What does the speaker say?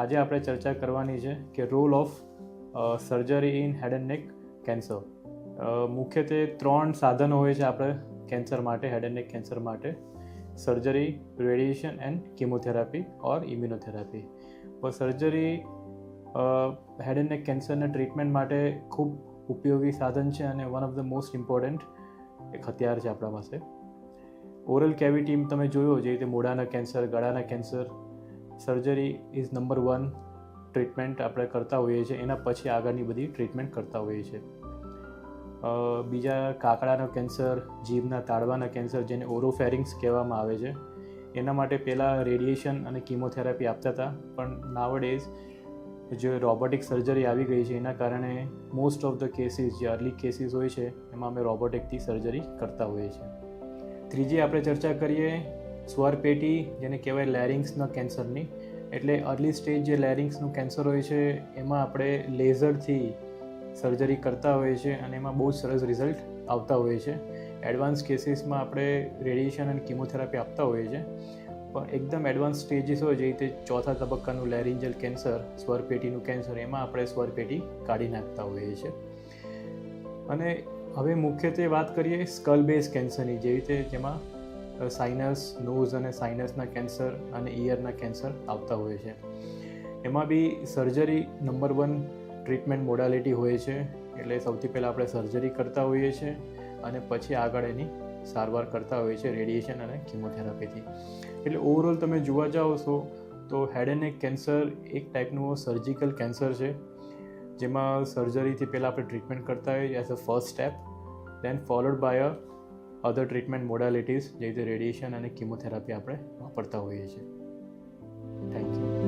આજે આપણે ચર્ચા કરવાની છે કે role of surgery in head and neck cancer. મુખ્યત્વે 3 સાધનો હોય છે આપણે કેન્સર માટે, હેડ એન્ડ નેક કેન્સર માટે: surgery, radiation and chemotherapy or immunotherapy. Surgery head and neck કેન્સરના ટ્રીટમેન્ટ માટે ખૂબ ઉપયોગી સાધન છે અને one of the most important એક હથિયાર છે આપણા પાસે. ઓરલ કેવિટી તમે જોયો, જે રીતે મોઢાના કેન્સર, ગળાના cancer, surgery is number 1 treatment આપણે કરતા હોઈએ છીએ. એના પછી આગળની બધી ટ્રીટમેન્ટ કરતા હોઈએ છીએ. બીજા કાકડાનો કેન્સર, જીભના તાળવાના કેન્સર, જેને ઓરોફેરિંગ્સ કહેવામાં આવે છે, એના માટે પહેલાં રેડિયેશન અને કિમોથેરાપી આપતા હતા. પણ નાવડેઝ જે રોબોટિક સર્જરી આવી ગઈ છે, એના કારણે મોસ્ટ ઓફ ધ કેસીસ, જે અર્લી કેસીસ હોય છે, એમાં અમે રોબોટિકથી સર્જરી કરતા હોઈએ છીએ. ત્રીજી આપણે ચર્ચા કરીએ સ્વરપેટી, જેને કહેવાય લેરિંગ્સના કેન્સરની. એટલે અર્લી સ્ટેજ જે લેરિંગ્સનું કેન્સર હોય છે, એમાં આપણે લેઝરથી સર્જરી કરતા હોઈએ છીએ અને એમાં બહુ સરસ રિઝલ્ટ આવતા હોય છે. એડવાન્સ કેસીસમાં આપણે રેડિયેશન અને કિમોથેરાપી આપતા હોઈએ છીએ. પણ એકદમ એડવાન્સ સ્ટેજીસ હોય, જે રીતે 4થા તબક્કાનું લેરિન્જલ કેન્સર, સ્વરપેટીનું કેન્સર, એમાં આપણે સ્વરપેટી કાઢી નાખતા હોઈએ છીએ. અને હવે મુખ્યત્વે વાત કરીએ સ્કલ બેઝ કેન્સરની, જે રીતે જેમાં સાઇનસ, નોઝ અને સાઇનસના કેન્સર અને ઇયરના કેન્સર આવતા હોય છે. એમાં બી સર્જરી નંબર 1 ટ્રીટમેન્ટ મોડાલિટી હોય છે. એટલે સૌથી પહેલાં આપણે સર્જરી કરતા હોઈએ છીએ અને પછી આગળ એની સારવાર કરતા હોઈએ છીએ રેડિયેશન અને કિમોથેરાપીથી. એટલે ઓવરઓલ તમે જોવા જાઓ છો તો હેડ એન્ડ નેક કેન્સર એક ટાઈપનું સર્જિકલ કેન્સર છે, જેમાં સર્જરીથી પહેલાં આપણે ટ્રીટમેન્ટ કરતા હોઈએ as a first step, then followed by other treatment modalities, જે રીતે રેડિયેશન અને કિમોથેરાપી આપણે વાપરતા હોઈએ છીએ. Thank you.